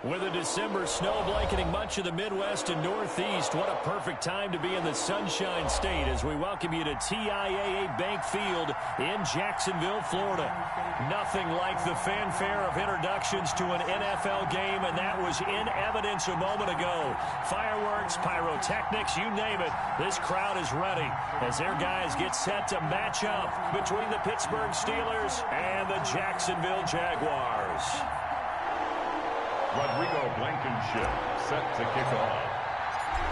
With a December snow blanketing much of the Midwest and Northeast, what a perfect time to be in the Sunshine State as we welcome you to TIAA Bank Field in Jacksonville, Florida. Nothing like the fanfare of introductions to an NFL game, and that was in evidence a moment ago. Fireworks, pyrotechnics, you name it. This crowd is ready as their guys get set to match up between the Pittsburgh Steelers and the Jacksonville Jaguars. Rodrigo Blankenship set to kick off.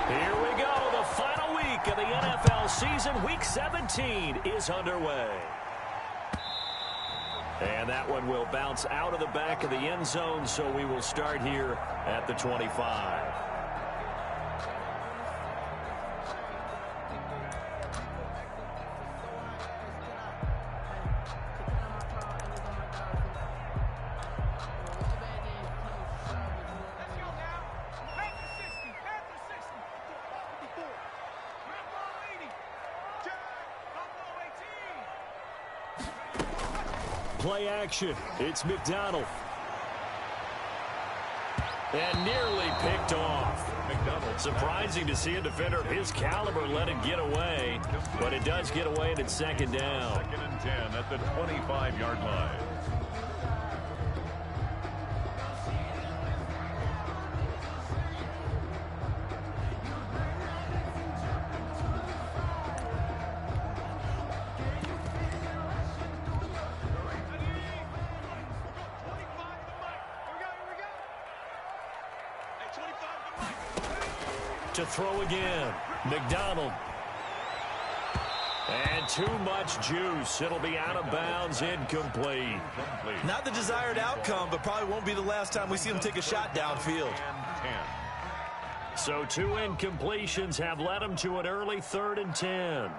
Here we go. The final week of the NFL season. Week 17 is underway. And that one will bounce out of the back of the end zone, so we will start here at the 25. Play action. It's McDonald. And nearly picked off. McDonald. Surprising to see a defender of his caliber let it get away. But it does get away, and it's second down. 2nd and 10 at the 25-yard line. To throw again, McDonald. And too much juice. It'll be out of bounds, incomplete. Not the desired outcome, but probably won't be the last time we see him take a shot downfield. So 2 incompletions have led him to an early 3rd and 10.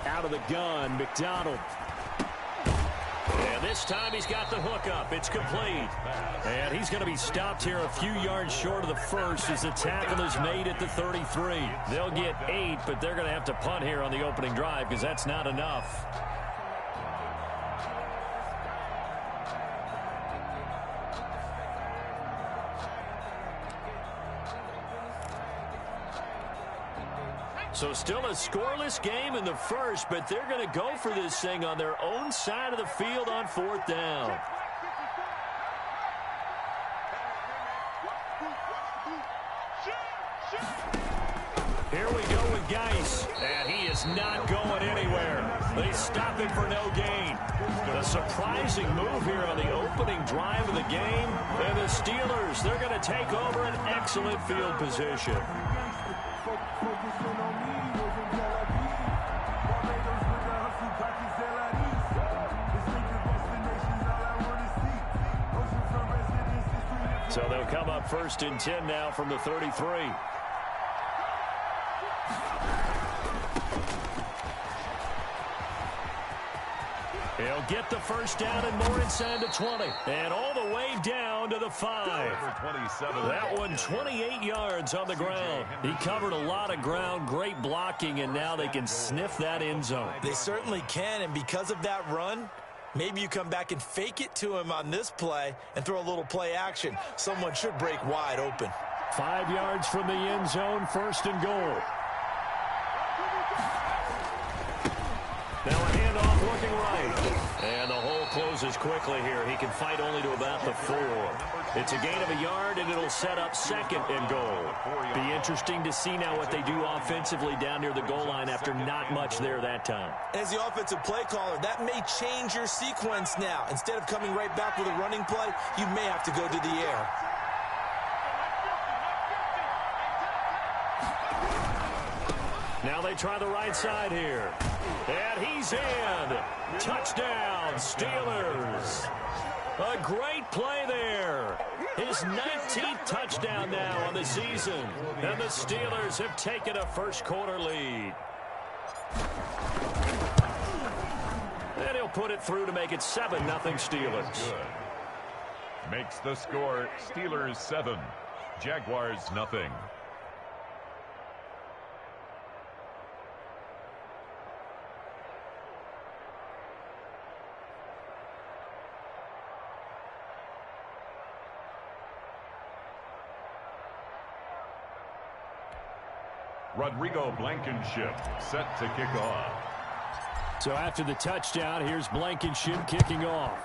Out of the gun, McDonald. And this time he's got the hook up. It's complete. And he's going to be stopped here a few yards short of the first as the tackle is made at the 33. They'll get 8, but they're going to have to punt here on the opening drive because that's not enough. So still a scoreless game in the first, but they're going to go for this thing on their own side of the field on 4th down. Here we go with Geis, and he is not going anywhere. They stop him for no gain. A surprising move here on the opening drive of the game, and the Steelers, they're going to take over an excellent field position. So they'll come up 1st and 10 now from the 33. He'll get the first down and more inside the 20. And all the way down to the 5. That one 28 yards on the ground. He covered a lot of ground, great blocking, and now they can sniff that end zone. They certainly can, and because of that run, maybe you come back and fake it to him on this play and throw a little play action. Someone should break wide open. 5 yards from the end zone, 1st and goal. Now a handoff looking right. And the hole closes quickly here. He can fight only to about the 4. It's a gain of a yard, and it'll set up 2nd and goal. Be interesting to see now what they do offensively down near the goal line after not much there that time. As the offensive play caller, that may change your sequence now. Instead of coming right back with a running play, you may have to go to the air. Now they try the right side here. And he's in. Touchdown, Steelers. A great play there. His 19th touchdown now on the season. And the Steelers have taken a first-quarter lead. And he'll put it through to make it 7-0 Steelers. Good. Makes the score Steelers 7, Jaguars 0. Rodrigo Blankenship set to kick off. So after the touchdown, here's Blankenship kicking off.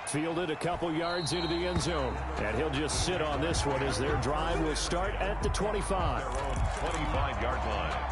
Fielded a couple yards into the end zone. And he'll just sit on this one as their drive will start at the 25. Their own 25-yard line.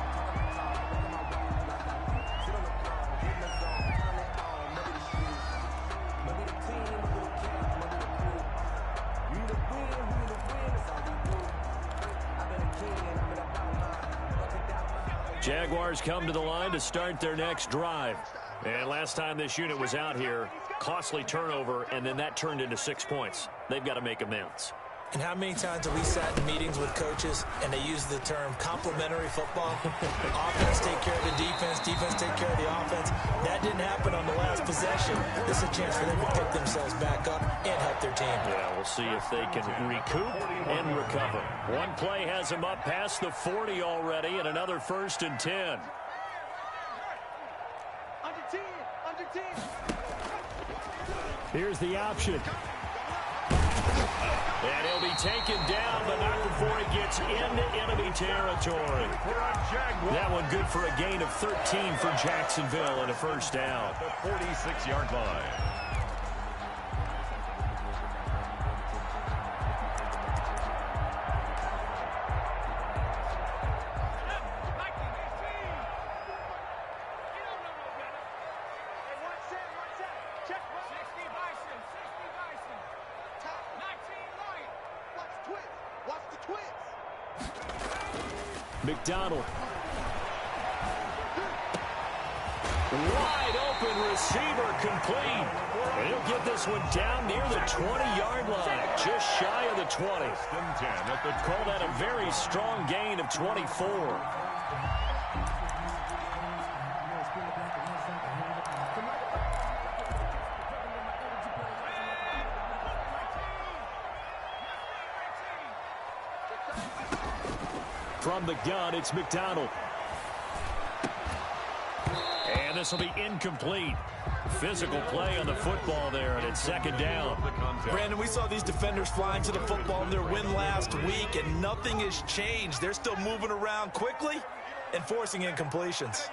Jaguars come to the line to start their next drive. And last time this unit was out here, costly turnover, and then that turned into 6 points. They've got to make amends. And how many times have we sat in meetings with coaches and they use the term complementary football? Offense take care of the defense, defense take care of the offense. That didn't happen on the last possession. This is a chance for them to pick themselves back up and help their team. Yeah, we'll see if they can recoup and recover. One play has them up past the 40 already, and another 1st and 10. Under 10. Here's the option. And he'll be taken down, but not before he gets into enemy territory. That one good for a gain of 13 for Jacksonville and a 1st down. The 46-yard line. McDonald. Wide open receiver complete. And he'll get this one down near the 20-yard line, just shy of the 20. Call that a very strong gain of 24. From the gun, it's McDonald. And this will be incomplete. Physical play on the football there, and it's 2nd down. Brandon, we saw these defenders flying to the football in their win last week, and nothing has changed. They're still moving around quickly and forcing incompletions.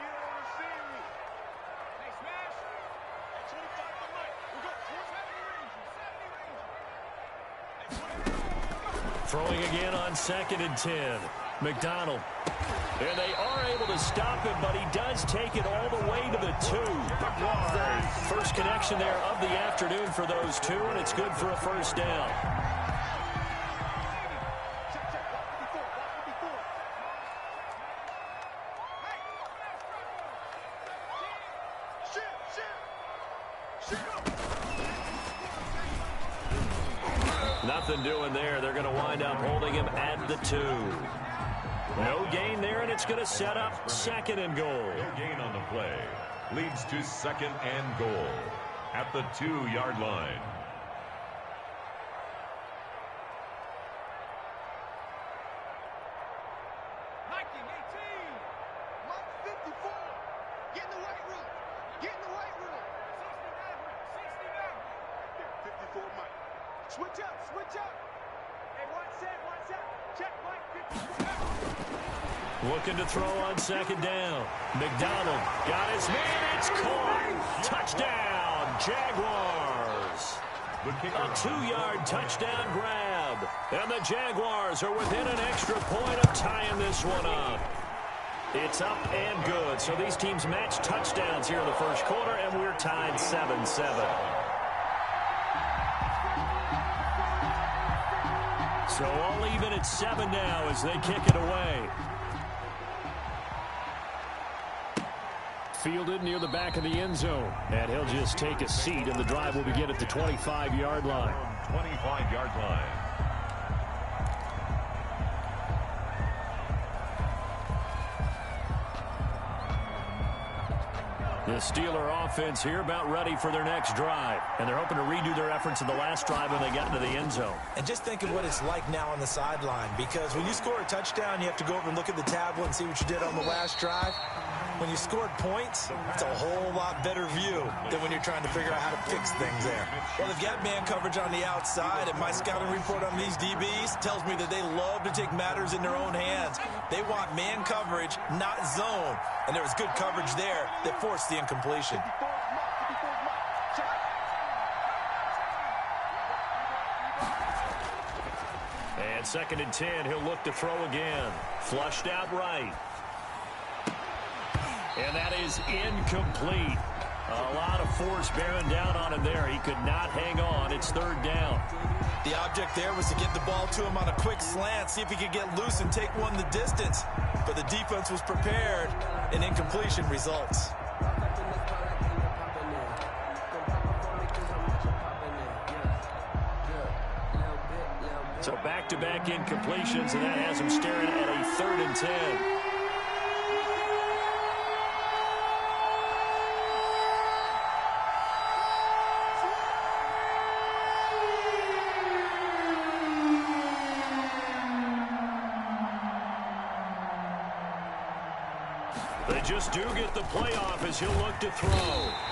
Throwing again on 2nd and 10. McDonald. And they are able to stop him, but he does take it all the way to the 2. First connection there of the afternoon for those two, and it's good for a 1st down. Nothing doing there. They're going to wind up holding him at the 2. No gain there, and it's going to set up 2nd and goal. No gain on the play. Leads to 2nd and goal at the 2-yard line. Looking to throw on 2nd down. McDonald got his man. It's caught. Touchdown, Jaguars. A 2-yard touchdown grab. And the Jaguars are within an extra point of tying this one up. It's up and good. So these teams match touchdowns here in the 1st quarter, and we're tied 7-7. So all even at 7 now as they kick it away. Fielded near the back of the end zone. And he'll just take a seat, and the drive will begin at the 25-yard line. 25-yard line. The Steeler offense here about ready for their next drive. And they're hoping to redo their efforts in the last drive when they got into the end zone. And just think of what it's like now on the sideline, because when you score a touchdown, you have to go over and look at the tablet and see what you did on the last drive. When you scored points, it's a whole lot better view than when you're trying to figure out how to fix things there. Well, they've got man coverage on the outside, and my scouting report on these DBs tells me that they love to take matters in their own hands. They want man coverage, not zone. And there was good coverage there that forced the incompletion. And 2nd and 10, he'll look to throw again. Flushed out right. And that is incomplete. A lot of force bearing down on him there. He could not hang on. It's 3rd down. The object there was to get the ball to him on a quick slant, see if he could get loose and take one the distance. But the defense was prepared, and incompletion results. So back-to-back incompletions, and that has him staring at a 3rd and 10. They just do get the playoff as he'll look to throw.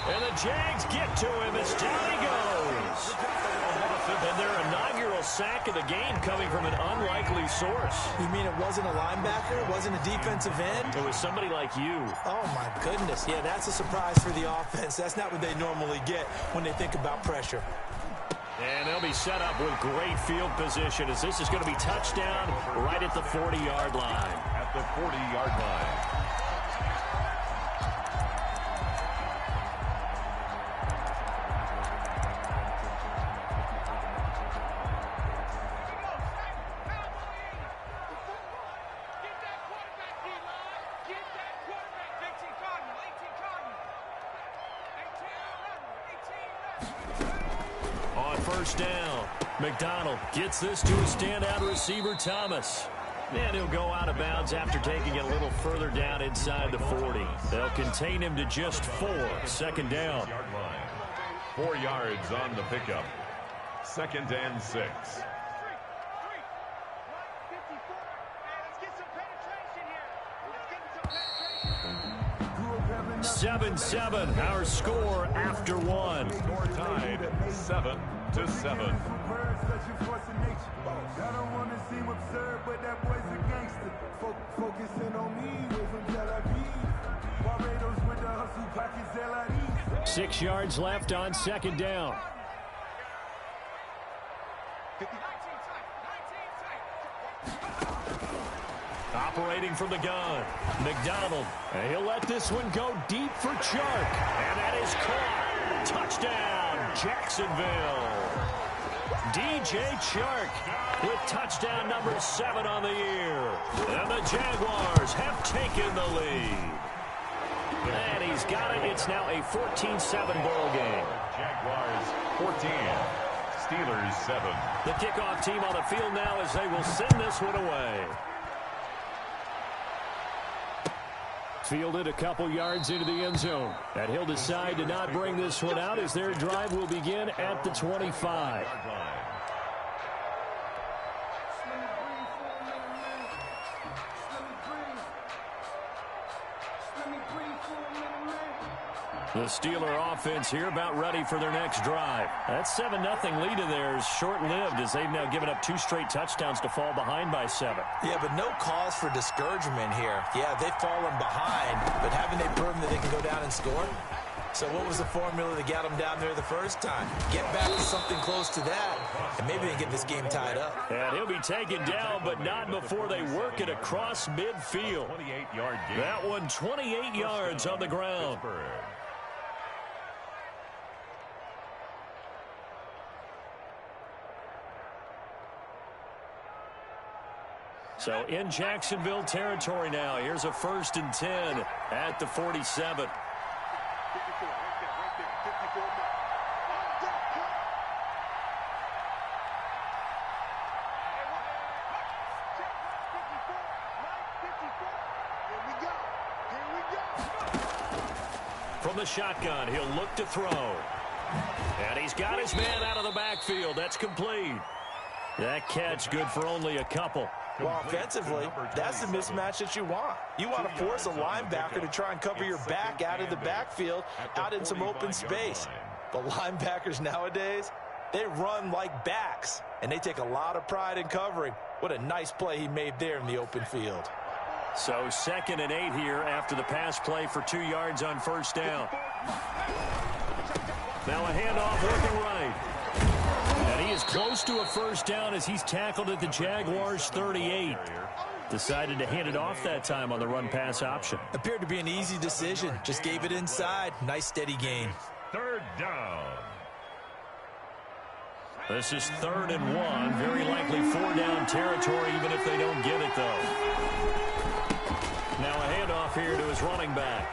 And the Jags get to him as down he goes. And their inaugural sack of the game coming from an unlikely source. You mean it wasn't a linebacker? It wasn't a defensive end? It was somebody like you. Oh, my goodness. Yeah, that's a surprise for the offense. That's not what they normally get when they think about pressure. And they'll be set up with great field position as this is going to be touchdown right at the 40-yard line. At the 40-yard line. Down. McDonald gets this to his standout receiver, Thomas. And he'll go out of bounds after taking it a little further down inside the 40. They'll contain him to just 4. 2nd down. 4 yards on the pickup. 2nd and 6. 7-7, our score after 1. Score tied 7-7. Six yards left on 2nd down. Operating from the gun, McDonald. And he'll let this one go deep for Chark. And that is caught. Touchdown, Jacksonville. DJ Chark with touchdown number 7 on the year. And the Jaguars have taken the lead. And he's got it. It's now a 14-7 ball game. Jaguars 14. Steelers 7. The kickoff team on the field now as they will send this one away. Fielded a couple yards into the end zone. And he'll decide to not bring this one out as their drive will begin at the 25. The Steeler offense here about ready for their next drive. That 7-0 lead of theirs short-lived as they've now given up 2 straight touchdowns to fall behind by 7. Yeah, but no cause for discouragement here. Yeah, they've fallen behind, but haven't they proven that they can go down and score? So what was the formula that got them down there the first time? Get back to something close to that, and maybe they get this game tied up. And he'll be taken down, but not before they work it across midfield. 28-yard gain. That one 28 yards on the ground. So in Jacksonville territory now. Here's a 1st and 10 at the 47. From the shotgun, he'll look to throw. And he's got his man out of the backfield. That's complete. That catch good for only a couple. Well, offensively, that's the mismatch that you want. You want to force a linebacker to try and cover your back out of the backfield, out in some open space. But linebackers nowadays, they run like backs, and they take a lot of pride in covering. What a nice play he made there in the open field. So 2nd and 8 here after the pass play for 2 yards on first down. Now a handoff working right. And he is close to a first down as he's tackled at the Jaguars' 38. Decided to hand it off that time on the run-pass option. Appeared to be an easy decision. Just gave it inside. Nice, steady gain. 3rd down. This is 3rd and 1. Very likely 4-down territory, even if they don't get it, though. Now a handoff here to his running back.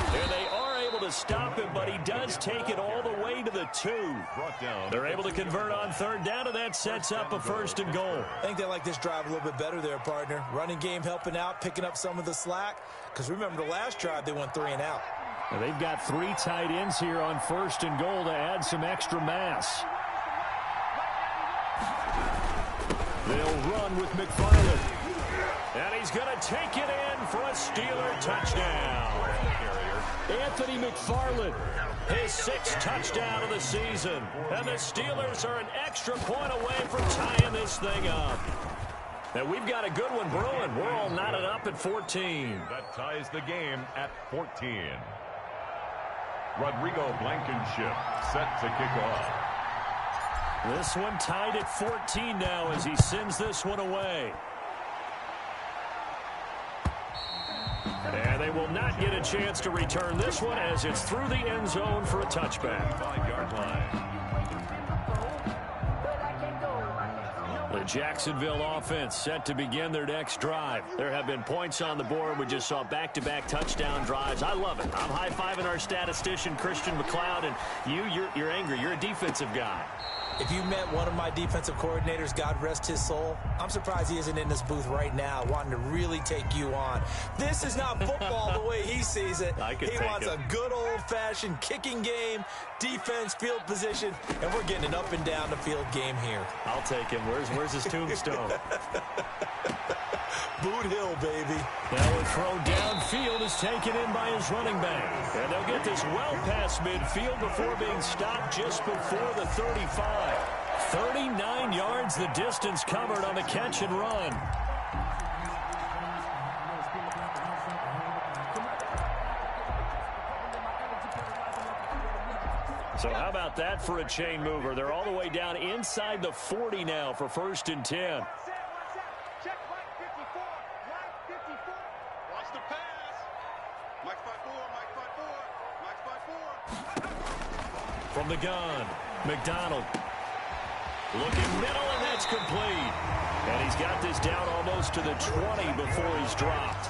And they are able to stop him, but he does take it all the way to the 2. They're able to convert on 3rd down, and that sets up a 1st and goal. I think they like this drive a little bit better there, partner. Running game helping out, picking up some of the slack. Because remember, the last drive, they went 3 and out. Now they've got 3 tight ends here on 1st and goal to add some extra mass. They'll run with McFarland. And he's going to take it in for a Steeler touchdown. Anthony McFarland, his 6th touchdown of the season. And the Steelers are an extra point away from tying this thing up. Now we've got a good one brewing. We're all knotted up at 14. That ties the game at 14. Rodrigo Blankenship set to kick off. This one tied at 14 now as he sends this one away. And they will not get a chance to return this one as it's through the end zone for a touchback. 5-yard line. The Jacksonville offense set to begin their next drive. There have been points on the board. We just saw back-to-back touchdown drives. I love it. I'm high-fiving our statistician, Christian McLeod, and you're angry. You're a defensive guy. If you met one of my defensive coordinators, God rest his soul, I'm surprised he isn't in this booth right now wanting to really take you on. This is not football the way he sees it. He wants a good old-fashioned kicking game, defense, field position, and we're getting an up and down the field game here. I'll take him. Where's his tombstone? Boot Hill, baby. Now a throw downfield is taken in by his running back. And they'll get this well past midfield before being stopped just before the 35. 39 yards the distance covered on the catch and run. So how about that for a chain mover? They're all the way down inside the 40 now for 1st and 10. From the gun, McDonald. Looking middle, and that's complete. And he's got this down almost to the 20 before he's dropped.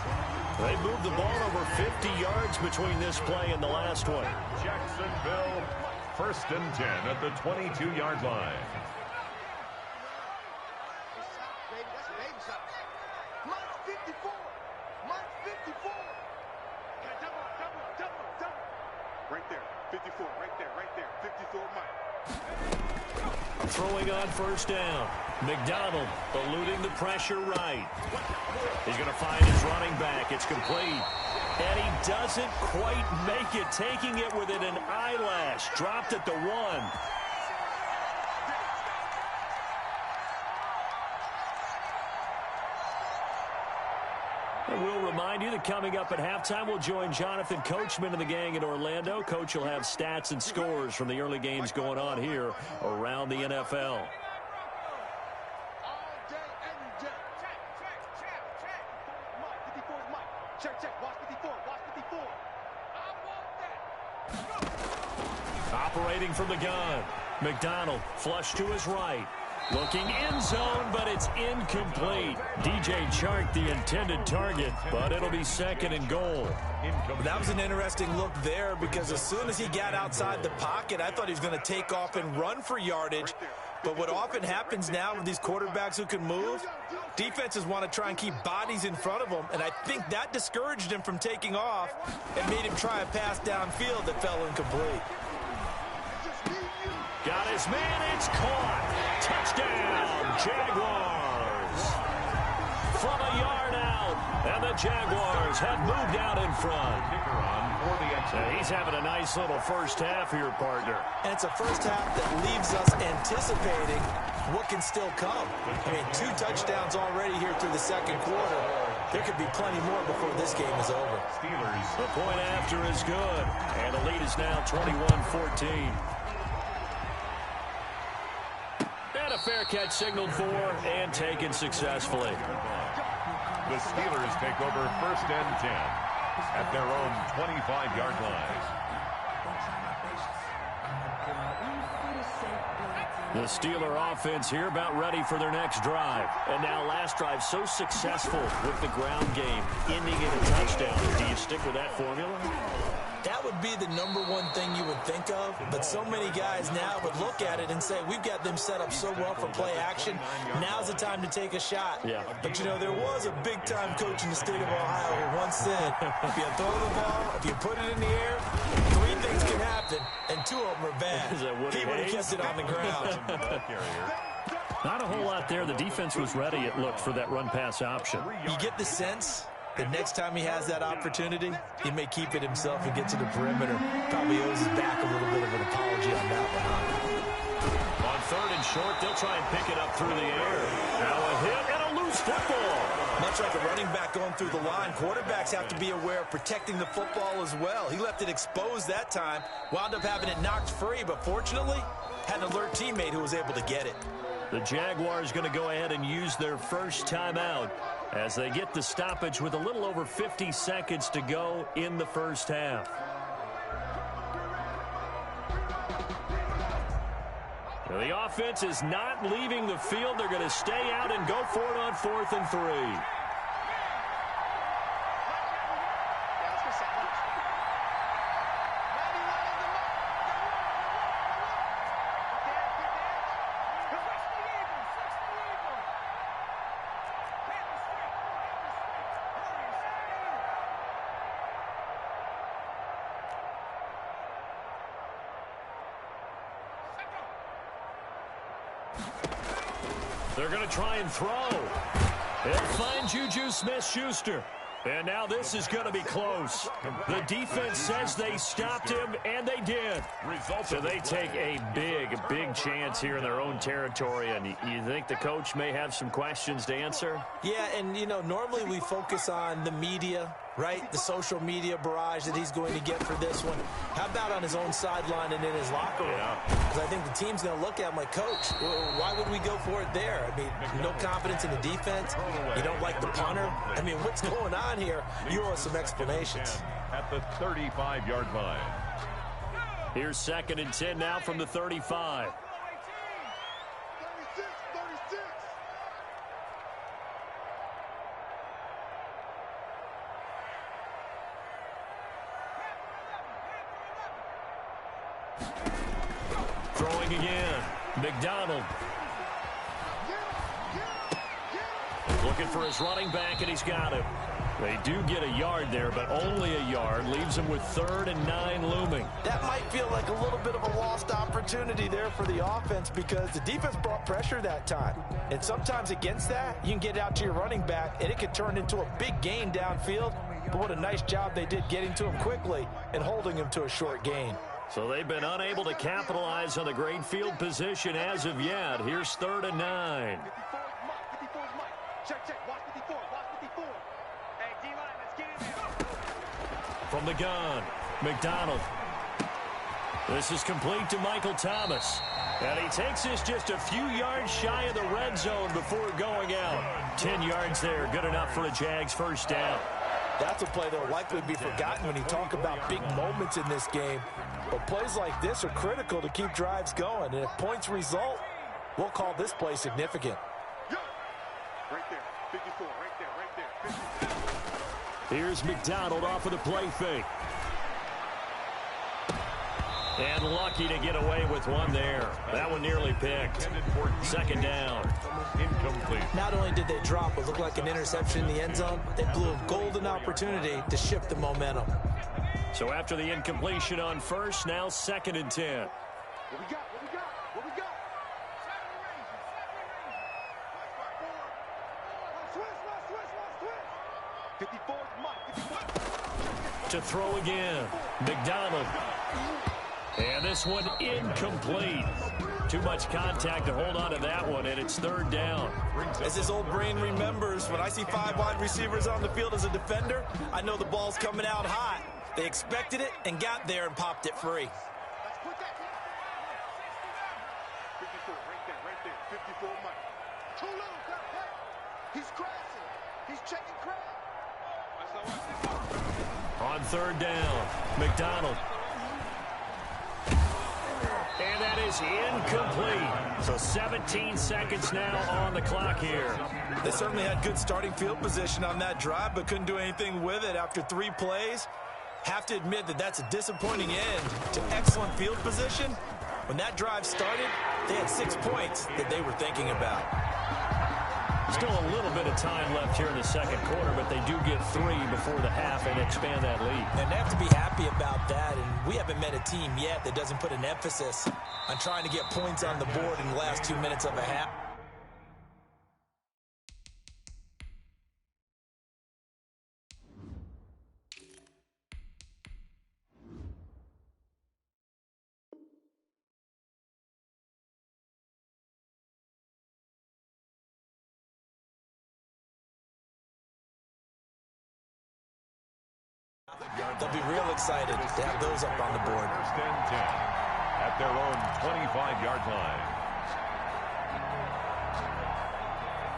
They moved the ball over 50 yards between this play and the last one. Jacksonville, 1st and 10 at the 22-yard line. Right there, 54, right there, 54, Mike. Throwing on 1st down. McDonald eluding the pressure right. He's going to find his running back. It's complete. And he doesn't quite make it, taking it within an eyelash. Dropped at the 1. And we'll remind you that coming up at halftime, we'll join Jonathan Coachman and the gang in Orlando. Coach will have stats and scores from the early games going on here around the NFL. Operating from the gun. McDonald flush to his right. Looking end zone, but it's incomplete. DJ Chark, the intended target, but it'll be 2nd and goal. That was an interesting look there because as soon as he got outside the pocket, I thought he was going to take off and run for yardage. But what often happens now with these quarterbacks who can move, defenses want to try and keep bodies in front of them, and I think that discouraged him from taking off and made him try a pass downfield that fell incomplete. Got his man. It's caught. Touchdown, Jaguars. From a yard out. And the Jaguars have moved out in front. He's having a nice little first half here, partner. And it's a first half that leaves us anticipating what can still come. I mean, 2 touchdowns already here through the second quarter. There could be plenty more before this game is over. Steelers. The point after is good. And the lead is now 21-14. And a fair catch signaled for and taken successfully. The Steelers take over 1st and 10 at their own 25-yard line. The Steeler offense here about ready for their next drive. And now last drive so successful with the ground game, ending in a touchdown. Do you stick with that formula? That would be the #1 thing you would think of, but so many guys now would look at it and say, we've got them set up so well for play action. Now's the time to take a shot. Yeah. But, you know, there was a big-time coach in the state of Ohio who once said, if you throw the ball, if you put it in the air, 3 things can happen, and 2 of them are bad. He would have kept it on the ground. Not a whole lot there. The defense was ready, it looked, for that run-pass option. You get the sense that next time he has that opportunity, he may keep it himself and get to the perimeter. Probably owes his back a little bit of an apology on that one, huh? On 3rd and short, they'll try and pick it up through the air. Now a hit and a loose football. Much like a running back going through the line, quarterbacks have to be aware of protecting the football as well. He left it exposed that time, wound up having it knocked free, but fortunately, had an alert teammate who was able to get it. The Jaguars going to go ahead and use their first timeout as they get the stoppage with a little over 50 seconds to go in the first half. Now, the offense is not leaving the field. They're going to stay out and go for it on 4th and 3. They're going to try and throw. They'll find Juju Smith-Schuster. And now this is going to be close. The defense says they stopped him, and they did. So they take a big chance here in their own territory. And you think the coach may have some questions to answer? Yeah, and, you know, normally we focus on the media, right? The social media barrage that he's going to get for this one. How about on his own sideline and in his locker room? Because I think the team's going to look at him like, Coach, why would we go for it there? I mean, no confidence in the defense. You don't like the punter. I mean, what's going on here? You owe us some explanations. At the 35-yard line. Here's 2nd and 10 now from the 35. Throwing again. McDonald. Looking for his running back, and he's got him. They do get a yard there, but only a yard. Leaves him with 3rd and 9 looming. That might feel like a little bit of a lost opportunity there for the offense because the defense brought pressure that time. And sometimes against that, you can get out to your running back, and it could turn into a big gain downfield. But what a nice job they did getting to him quickly and holding him to a short gain. So they've been unable to capitalize on the great field position as of yet. Here's 3rd and 9. From the gun, McDonald. This is complete to Michael Thomas. And he takes this just a few yards shy of the red zone before going out. 10 yards there, good enough for a Jags first down. That's a play that will likely be forgotten when you talk about big moments in this game. But plays like this are critical to keep drives going. And if points result, we'll call this play significant. Right there, 54, right there, 54. Here's McDonald off of the play fake. And lucky to get away with one there. That one nearly picked. 2nd down. Incomplete. Not only did they drop what looked like an interception in the end zone, they blew a golden opportunity to shift the momentum. So after the incompletion on 1st, now 2nd and 10. What we got? To throw again, McDonald. And this one incomplete. Too much contact to hold on to that one, and it's third down. As his old brain remembers, when I see 5 wide receivers on the field as a defender, I know the ball's coming out hot. They expected it and got there and popped it free. 54, right there, 54 Mike. Too little, he's crashing. He's checking crash. On third down, McDonald. And that is incomplete. So 17 seconds now on the clock here. They certainly had good starting field position on that drive, but couldn't do anything with it after 3 plays. Have to admit that that's a disappointing end to excellent field position. When that drive started, they had 6 points that they were thinking about. Still a little bit of time left here in the second quarter, but they do get 3 before the half and expand that lead. And they have to be happy about that, and we haven't met a team yet that doesn't put an emphasis on trying to get points on the board in the last 2 minutes of a half. They'll be real excited to have those up on the board. First and 10 at their own 25-yard line.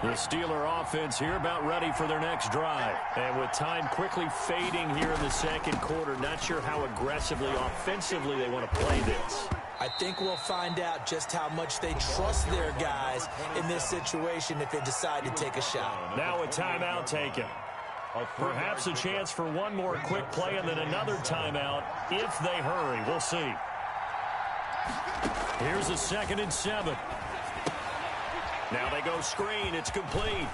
The Steeler offense here about ready for their next drive. And with time quickly fading here in the second quarter, not sure how aggressively, offensively they want to play this. I think we'll find out just how much they trust their guys in this situation if they decide to take a shot. Now a timeout taken. Perhaps a chance for one more quick play and then another timeout if they hurry. We'll see. Here's a 2nd and 7. Now they go screen. It's complete.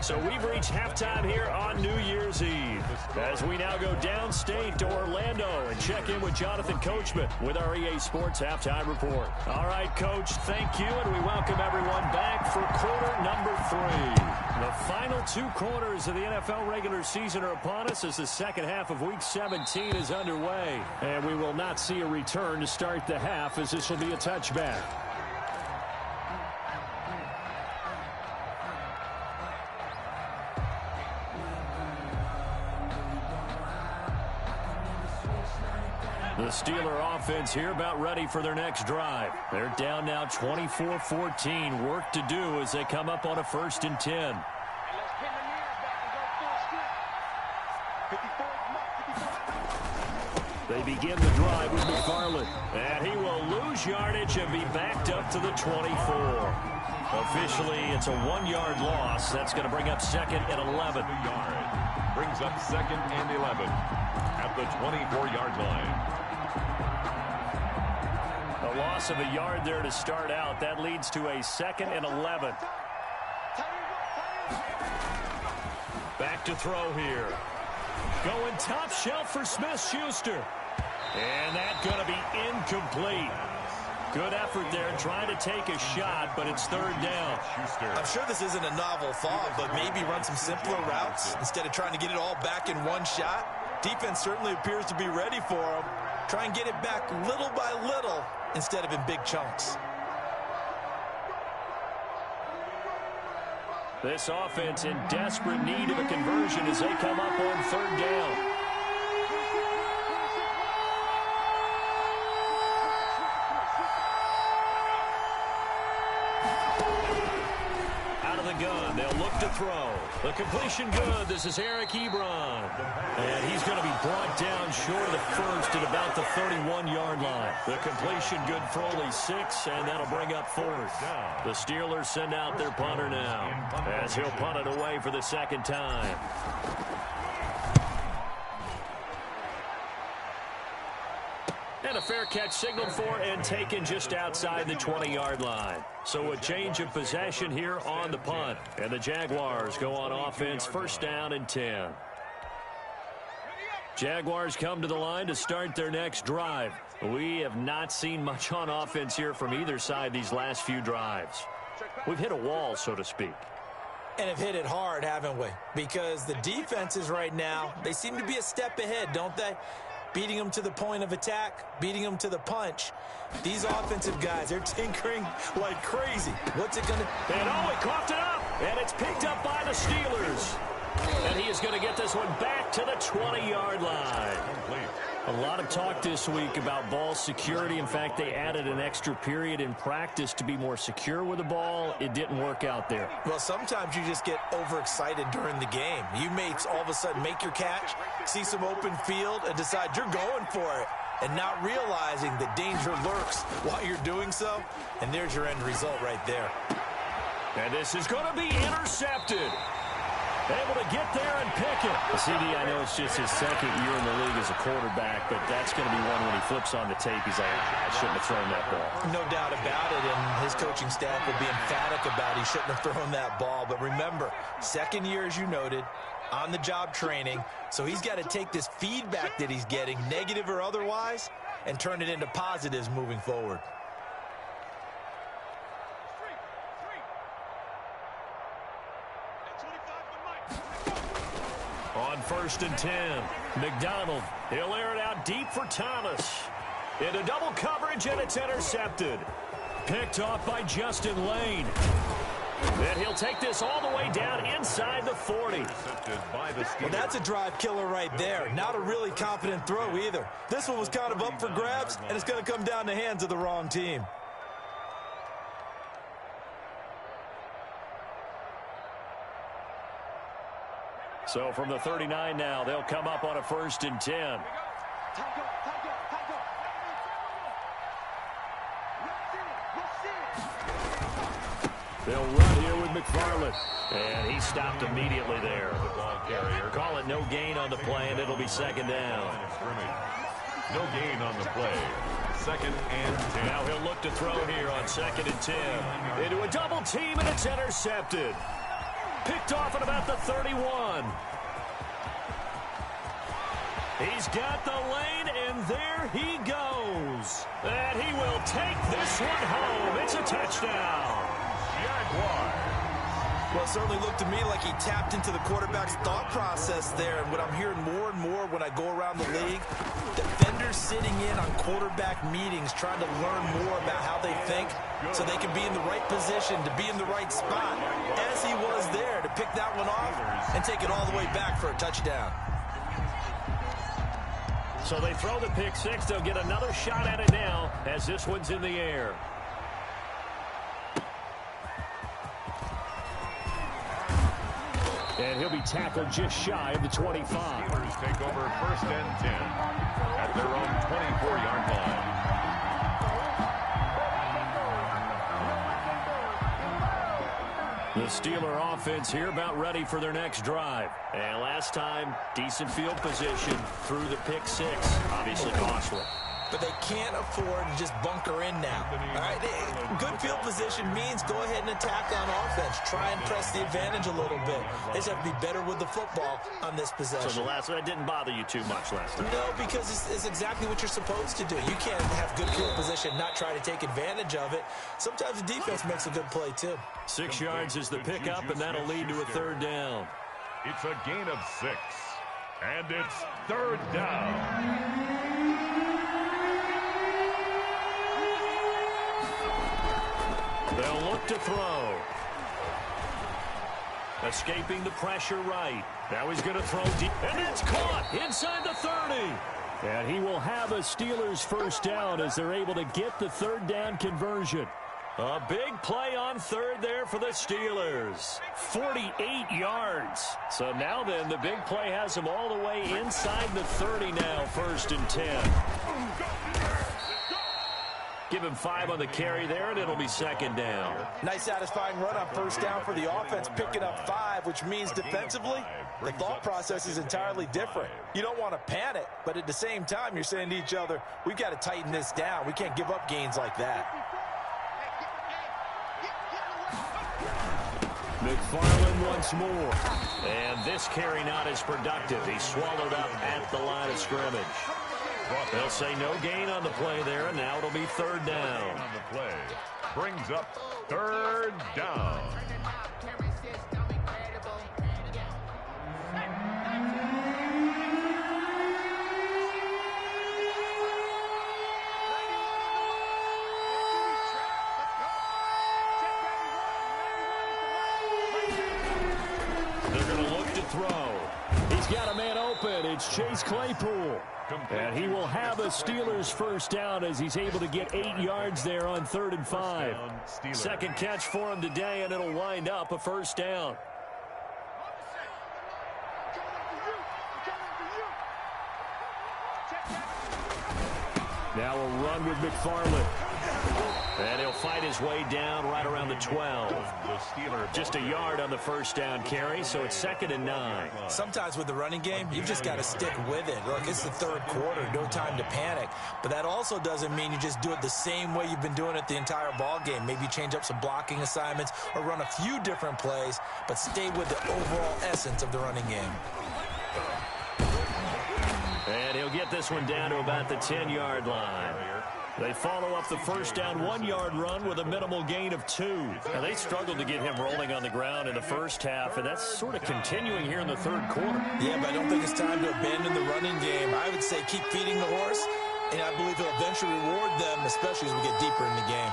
So we've reached halftime here on New Year's Eve as we now go downstate to Orlando and check in with Jonathan Coachman with our EA Sports Halftime Report. All right, Coach, thank you, and we welcome everyone back for quarter number 3. The final 2 quarters of the NFL regular season are upon us as the second half of Week 17 is underway. And we will not see a return to start the half as this will be a touchback. The Steeler offense here about ready for their next drive. They're down now 24-14. Work to do as they come up on a 1st and 10. They begin the drive with McFarland. And he will lose yardage and be backed up to the 24. Officially, it's a 1-yard loss. That's going to bring up 2nd and 11. Brings up 2nd and 11 at the 24-yard line. A loss of a yard there to start out. That leads to a 2nd and 11. Back to throw here. Going top shelf for Smith-Schuster. And that's going to be incomplete. Good effort there trying to take a shot, but it's 3rd down. I'm sure this isn't a novel thought, but maybe run some simpler routes instead of trying to get it all back in one shot. Defense certainly appears to be ready for them. Try and get it back little by little instead of in big chunks. This offense in desperate need of a conversion as they come up on 3rd down. Gun. They'll look to throw. The completion good. This is Eric Ebron. And he's going to be brought down short of the first at about the 31-yard line. The completion good for only 6, and that'll bring up 4th. The Steelers send out their punter now as he'll punt it away for the 2nd time. And a fair catch signaled for and taken just outside the 20-yard line. So a change of possession here on the punt. And the Jaguars go on offense, 1st down and 10. Jaguars come to the line to start their next drive. We have not seen much on offense here from either side these last few drives. We've hit a wall, so to speak. And have hit it hard, haven't we? Because the defenses right now, they seem to be a step ahead, don't they? Beating them to the point of attack, beating them to the punch. These offensive guys, they're tinkering like crazy. What's it going to... And oh, he coughed it up, and it's picked up by the Steelers. And he is going to get this one back to the 20-yard line. A lot of talk this week about ball security. In fact, they added an extra period in practice to be more secure with the ball. It didn't work out there. Well, sometimes you just get overexcited during the game. You may all of a sudden make your catch, see some open field, and decide you're going for it, and not realizing the danger lurks while you're doing so. And there's your end result right there. And this is going to be intercepted. Able to get there and pick it. The CD, I know it's just his second year in the league as a quarterback, but that's going to be one when he flips on the tape, he's like, I shouldn't have thrown that ball. No doubt about it, and his coaching staff will be emphatic about he shouldn't have thrown that ball. But remember, second year, as you noted, on-the-job training, so he's got to take this feedback that he's getting, negative or otherwise, and turn it into positives moving forward. On 1st and 10, McDonald, he'll air it out deep for Thomas. Into double coverage, and it's intercepted. Picked off by Justin Lane. And he'll take this all the way down inside the 40. Well, that's a drive killer right there. Not a really confident throw either. This one was kind of up for grabs, and it's going to come down the hands of the wrong team. So from the 39 now, they'll come up on a 1st and 10. They'll run here with McFarland. And he stopped immediately there. Call it no gain on the play, and it'll be 2nd down. No gain on the play. 2nd and 10. Now he'll look to throw here on 2nd and 10. Into a double team, and it's intercepted. Picked off at about the 31. He's got the lane, and there he goes. And he will take this one home. It's a touchdown. Jaguars. Well, it certainly looked to me like he tapped into the quarterback's thought process there. And what I'm hearing more and more when I go around the league, defenders sitting in on quarterback meetings trying to learn more about how they think so they can be in the right position to be in the right spot, as he was there to pick that one off and take it all the way back for a touchdown. So they throw the pick six. They'll get another shot at it now as this one's in the air. And he'll be tackled just shy of the 25. Steelers take over 1st and 10 at their own 24-yard line. The Steeler offense here about ready for their next drive. And last time, decent field position through the pick six. Obviously costly. But they can't afford to just bunker in now. All right, good field position means go ahead and attack on offense. Try and press the advantage a little bit. They just have to be better with the football on this possession. So the last one didn't bother you too much last time? No, because it's exactly what you're supposed to do. You can't have good field position and not try to take advantage of it. Sometimes the defense makes a good play, too. 6 yards is the pickup, and that'll lead to a 3rd down. It's a gain of 6, and it's 3rd down. They'll look to throw. Escaping the pressure right. Now he's going to throw deep. And it's caught inside the 30. And he will have a Steelers 1st down as they're able to get the 3rd down conversion. A big play on 3rd there for the Steelers. 48 yards. So now then, the big play has him all the way inside the 30 now, 1st and 10. Give him 5 on the carry there, and it'll be 2nd down. Nice satisfying run on 1st down for the offense, picking up 5, which means defensively, the thought process is entirely different. You don't want to panic, but at the same time, you're saying to each other, we've got to tighten this down. We can't give up gains like that. McFarland once more. And this carry not as productive. He's swallowed up at the line of scrimmage. They'll say no gain on the play there, and now it'll be third down. On the play brings up third down. He's got a man open. It's Chase Claypool. And he will have a Steelers first down as he's able to get 8 yards there on 3rd and 5. Second catch for him today, and it'll wind up a first down. Now a run with McFarland. And he'll fight his way down right around the 12. Just a yard on the first down carry, so it's 2nd and 9. Sometimes with the running game, you've just got to stick with it. Look, it's the third quarter, no time to panic. But that also doesn't mean you just do it the same way you've been doing it the entire ball game. Maybe change up some blocking assignments or run a few different plays, but stay with the overall essence of the running game. And he'll get this one down to about the 10-yard line. They follow up the first down 1-yard run with a minimal gain of 2. Now, they struggled to get him rolling on the ground in the first half, and that's sort of continuing here in the third quarter. Yeah, but I don't think it's time to abandon the running game. I would say keep feeding the horse, and I believe he'll eventually reward them, especially as we get deeper in the game.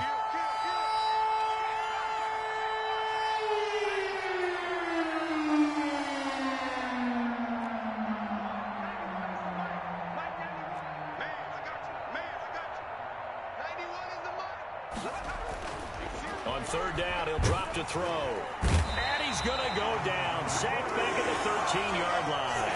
On third down, he'll drop to throw. And he's going to go down. Sacked back at the 13-yard line.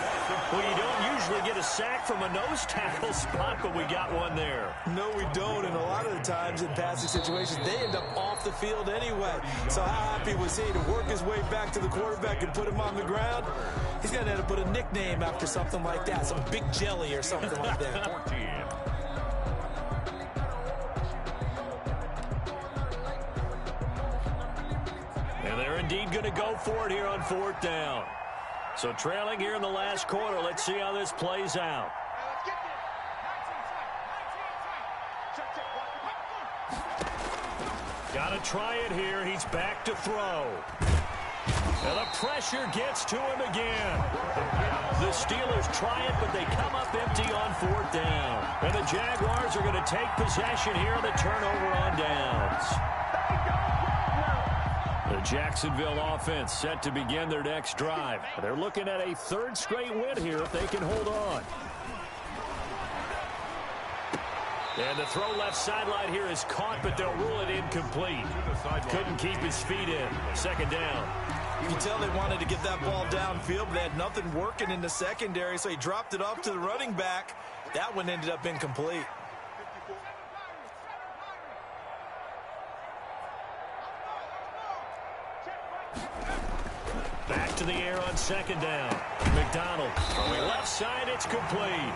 Well, you don't usually get a sack from a nose tackle spot, but we got one there. No, we don't. And a lot of the times in passing situations, they end up off the field anyway. So how happy was he to work his way back to the quarterback and put him on the ground? He's going to have to put a nickname after something like that, some Big Jelly or something like that. 14. And they're indeed going to go for it here on 4th down. So trailing here in the last quarter. Let's see how this plays out. Got to try it here. He's back to throw. And the pressure gets to him again. The Steelers try it, but they come up empty on 4th down. And the Jaguars are going to take possession here on the turnover on downs. The Jacksonville offense set to begin their next drive. They're looking at a 3rd straight win here if they can hold on. And the throw left sideline here is caught, but they'll rule it incomplete. Couldn't keep his feet in. 2nd down. You can tell they wanted to get that ball downfield, but they had nothing working in the secondary, so he dropped it off to the running back. That one ended up incomplete. Back to the air on 2nd down. McDonald throwing left side. It's complete.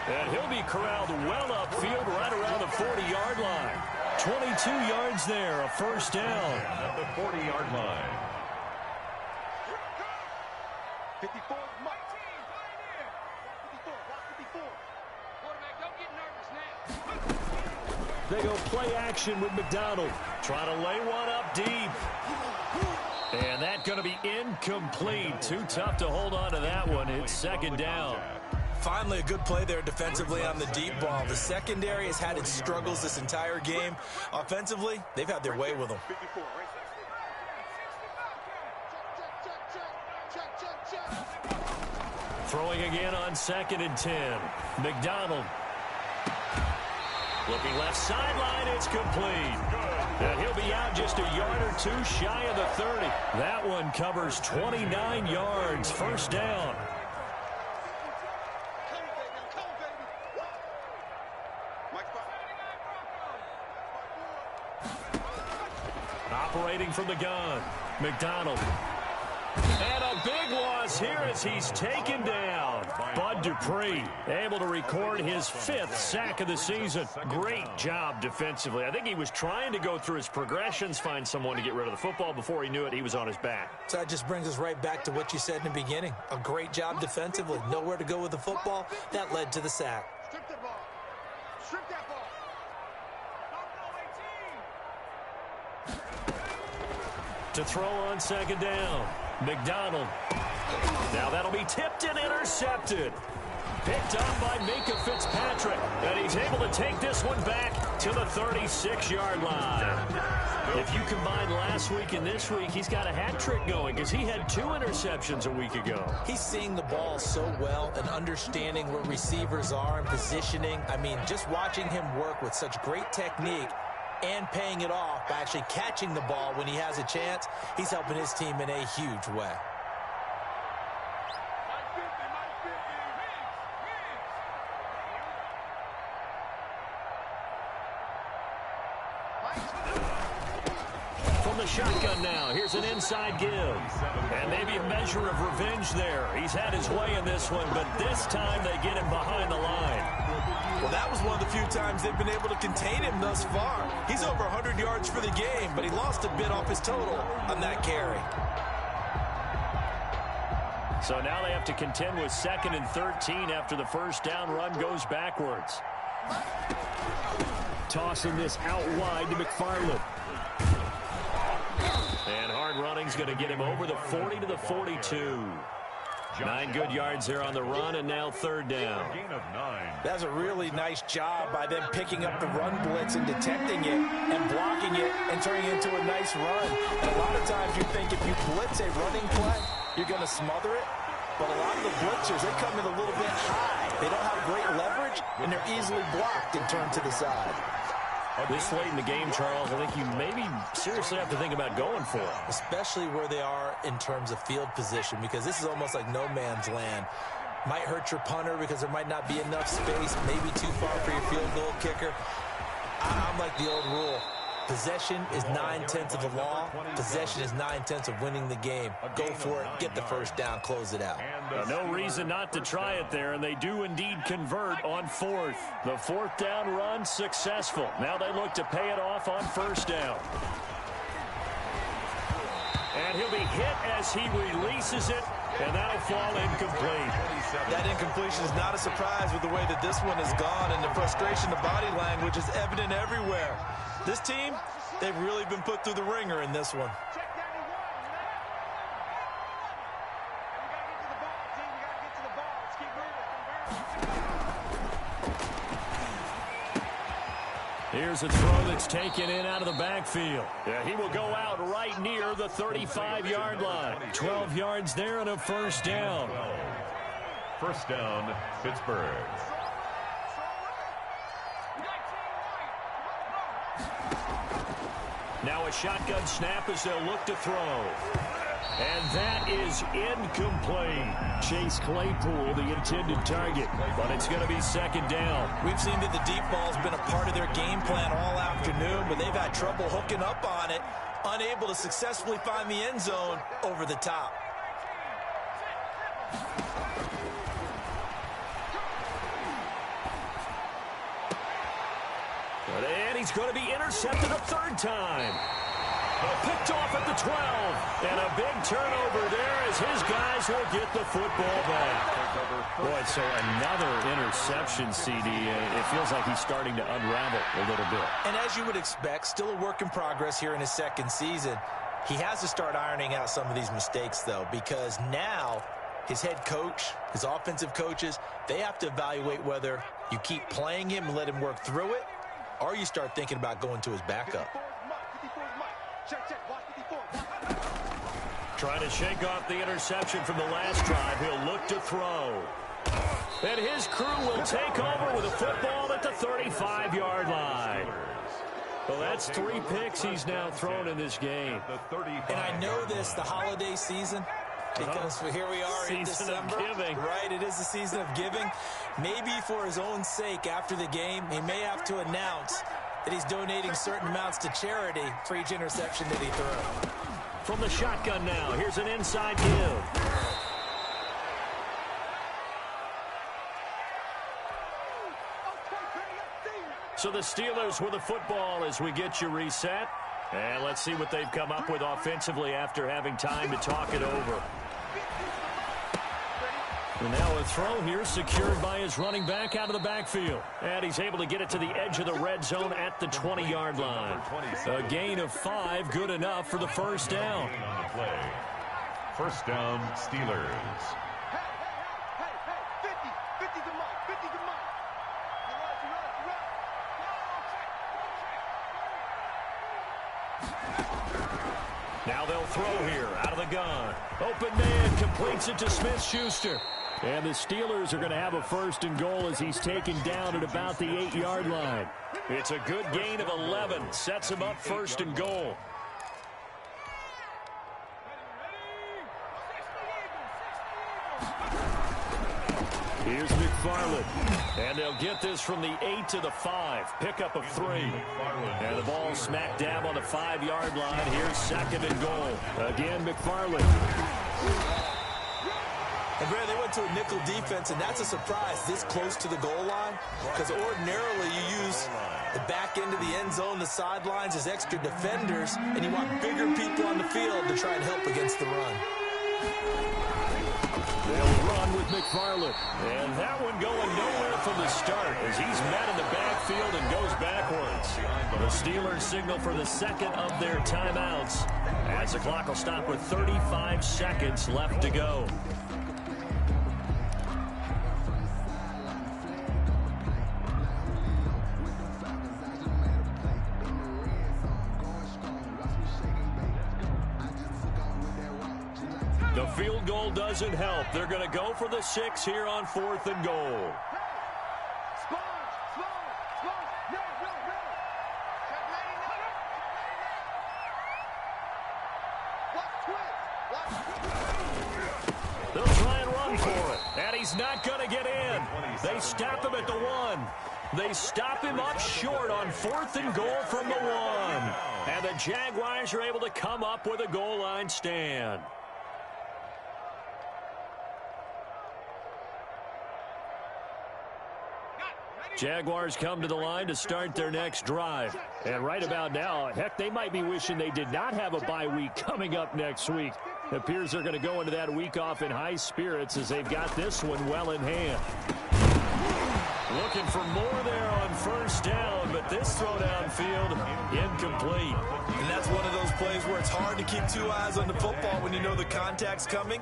And he'll be corralled well upfield right around the 40-yard line. 22 yards there, a first down. At the 40-yard line. 54, Mike. 54, 54. Quarterback, don't get nervous now. They go play action with McDonald. Trying to lay one up deep. And that's going to be incomplete. Too tough to hold on to that one. It's 2nd down. Finally, a good play there defensively on the deep ball. The secondary has had its struggles this entire game. Offensively, they've had their way with them. 54, right there. Throwing again on 2nd and 10. McDonald. Looking left sideline, it's complete. And he'll be out just a yard or two shy of the 30. That one covers 29 yards. First down. Operating from the gun, McDonald. And a big loss here as he's taken down. Bud Bud Dupree able to record his 5th sack of the season. Great job defensively. I think he was trying to go through his progressions, find someone to get rid of the football. Before he knew it, he was on his back. So that just brings us right back to what you said in the beginning. A great job defensively. Nowhere to go with the football. That led to the sack. Strip the ball. Strip that ball. To throw on 2nd down. McDonald. Now that'll be tipped and intercepted. Picked up by Minka Fitzpatrick. And he's able to take this one back to the 36-yard line. If you combine last week and this week, he's got a hat trick going because he had 2 interceptions a week ago. He's seeing the ball so well and understanding where receivers are and positioning. I mean, just watching him work with such great technique and paying it off by actually catching the ball when he has a chance, he's helping his team in a huge way. From the shotgun now, here's an inside give. And maybe a measure of revenge there. He's had his way in this one, but this time they get him behind the line. Well, that was one of the few times they've been able to contain him thus far. He's over 100 yards for the game, but he lost a bit off his total on that carry. So now they have to contend with 2nd and 13 after the first down run goes backwards. Tossing this out wide to McFarland. And hard running's going to get him over the 40 to the 42. 9 good yards there on the run, and now 3rd down. That's a really nice job by them picking up the run blitz and detecting it and blocking it and turning it into a nice run. And a lot of times you think if you blitz a running play, you're going to smother it. But a lot of the blitzers, they come in a little bit high. They don't have great leverage, and they're easily blocked and turned to the side. This late in the game, Charles, I think you maybe seriously have to think about going for it. Especially where they are in terms of field position, because this is almost like no man's land. Might hurt your punter because there might not be enough space, maybe too far for your field goal kicker. I'm like the old rule. Possession is 9/10 of the law. Possession is 9/10 of winning the game. Go for it, get the first down, close it out. No reason not to try it there, and they do indeed convert on 4th. The 4th down run successful. Now they look to pay it off on 1st down. And he'll be hit as he releases it, and that'll fall incomplete. That incompletion is not a surprise with the way that this one has gone, and the frustration, the body language is evident everywhere. This team, they've really been put through the ringer in this one. Here's a throw that's taken in out of the backfield. Yeah, he will go out right near the 35-yard line. 12 yards there and a 1st down. 1st down, Pittsburgh. Now a shotgun snap as they'll look to throw. And that is incomplete. Chase Claypool, the intended target, but it's going to be 2nd down. We've seen that the deep ball's been a part of their game plan all afternoon, but they've had trouble hooking up on it, unable to successfully find the end zone over the top. And he's going to be intercepted a 3rd time. Picked off at the 12. And a big turnover there as his guys will get the football back. Boy, so another interception, CD. It feels like he's starting to unravel a little bit. And as you would expect, still a work in progress here in his 2nd season. He has to start ironing out some of these mistakes, though, because now his head coach, his offensive coaches, they have to evaluate whether you keep playing him and let him work through it, or you start thinking about going to his backup. Trying to shake off the interception from the last drive. He'll look to throw. And his crew will take over with a football at the 35-yard line. Well, that's 3 picks he's now thrown in this game. And I know this, the holiday season, because here we are in December. Season of giving. Right, it is the season of giving. Maybe for his own sake after the game, he may have to announce that he's donating certain amounts to charity for each interception that he throws. From the shotgun now, here's an inside give. So the Steelers with the football as we get you reset. And let's see what they've come up with offensively after having time to talk it over. And now a throw here secured by his running back out of the backfield. And he's able to get it to the edge of the red zone at the 20-yard line. A gain of 5, good enough for the first down. First down, Steelers. Now they'll throw here out of the gun. Open man completes it to Smith-Schuster. And the Steelers are going to have a first and goal as he's taken down at about the 8-yard line. It's a good gain of 11. Sets him up first and goal. Here's McFarland. And they'll get this from the 8 to the 5. Pickup of 3. And the ball smack dab on the 5-yard line. Here's second and goal. Again, McFarland. And Brad, they went to a nickel defense, and that's a surprise this close to the goal line, because ordinarily you use the back end of the end zone, the sidelines as extra defenders, and you want bigger people on the field to try and help against the run. They'll run with McFarland. And that one going nowhere from the start as he's met in the backfield and goes backwards. The Steelers signal for the second of their timeouts as the clock will stop with 35 seconds left to go. The field goal doesn't help. They're going to go for the 6 here on 4th and goal. They'll try and run for it. And he's not going to get in. They stop him at the 1. They stop him up short on 4th and goal from the 1. And the Jaguars are able to come up with a goal line stand. Jaguars come to the line to start their next drive. And right about now, heck, they might be wishing they did not have a bye week coming up next week. It appears they're going to go into that week off in high spirits as they've got this one well in hand. Looking for more there on first down, but this throw downfield incomplete. And that's one of those plays where it's hard to keep 2 eyes on the football when you know the contact's coming,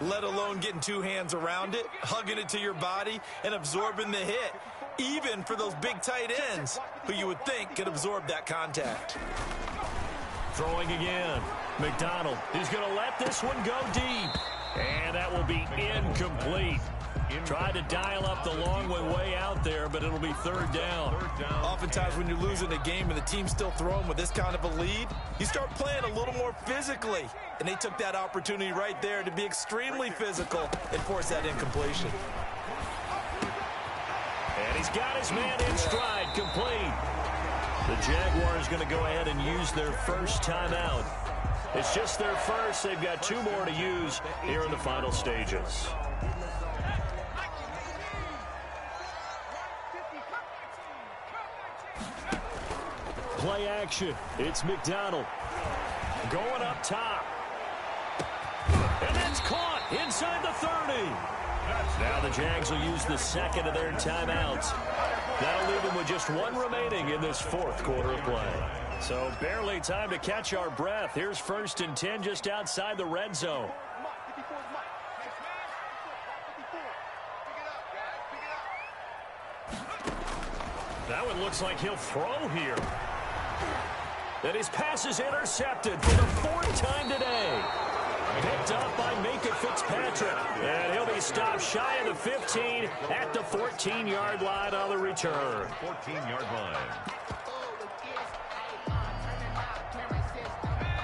let alone getting 2 hands around it, hugging it to your body, and absorbing the hit. Even for those big tight ends who you would think could absorb that contact. Throwing again. McDonald is going to let this one go deep. And that will be incomplete. Tried to dial up the long one way out there, but it'll be third down. Oftentimes when you're losing a game and the team's still throwing with this kind of a lead, you start playing a little more physically. And they took that opportunity right there to be extremely physical and force that incompletion. And he's got his man in stride, complete. The Jaguars going to go ahead and use their first timeout. It's just their first. They've got 2 more to use here in the final stages. Play action. It's McDonald. Going up top. And that's caught inside the 30. Now the Jags will use the second of their timeouts. That'll leave them with just 1 remaining in this 4th quarter of play. So barely time to catch our breath. Here's 1st and 10 just outside the red zone. That one looks like he'll throw here. And his pass is intercepted for the 4th time today. Picked up by Minka Fitzpatrick. And he'll be stopped shy of the 15 at the 14-yard line on the return. 14-yard line.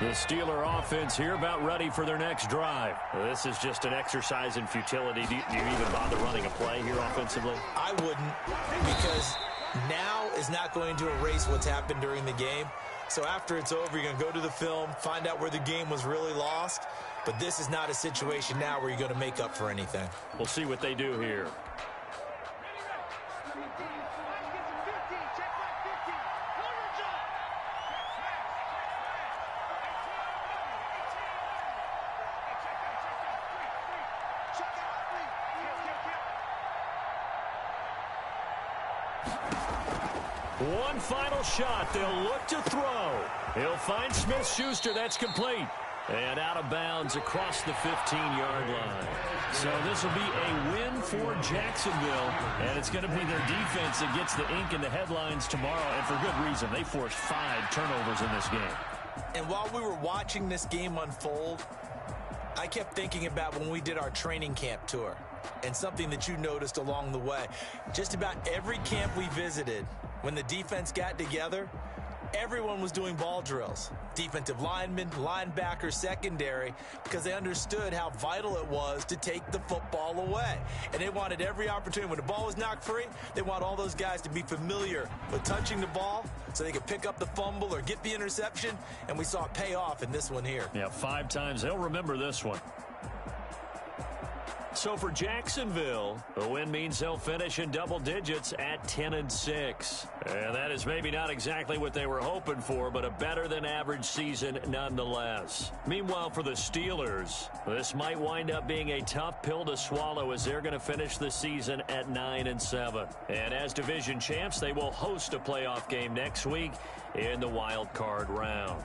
The Steeler offense here about ready for their next drive. This is just an exercise in futility. Do you even bother running a play here offensively? I wouldn't, because now is not going to erase what's happened during the game. So after it's over, you're going to go to the film, find out where the game was really lost. But this is not a situation now where you're going to make up for anything. We'll see what they do here. One final shot. They'll look to throw. He'll find Smith-Schuster. That's complete. And out of bounds across the 15-yard line. So this will be a win for Jacksonville, and it's going to be their defense that gets the ink in the headlines tomorrow, and for good reason. They forced 5 turnovers in this game. And while we were watching this game unfold, I kept thinking about when we did our training camp tour, and something that you noticed along the way. Just about every camp we visited, when the defense got together, everyone was doing ball drills. Defensive linemen, linebackers, secondary, because they understood how vital it was to take the football away. And they wanted every opportunity. When the ball was knocked free, they want all those guys to be familiar with touching the ball so they could pick up the fumble or get the interception. And we saw it pay off in this one here. Yeah, 5 times. They'll remember this one. So for Jacksonville, the win means they'll finish in double digits at 10-6. And that is maybe not exactly what they were hoping for, but a better than average season nonetheless. Meanwhile, for the Steelers, this might wind up being a tough pill to swallow as they're going to finish the season at 9-7. And as division champs, they will host a playoff game next week in the wild card round.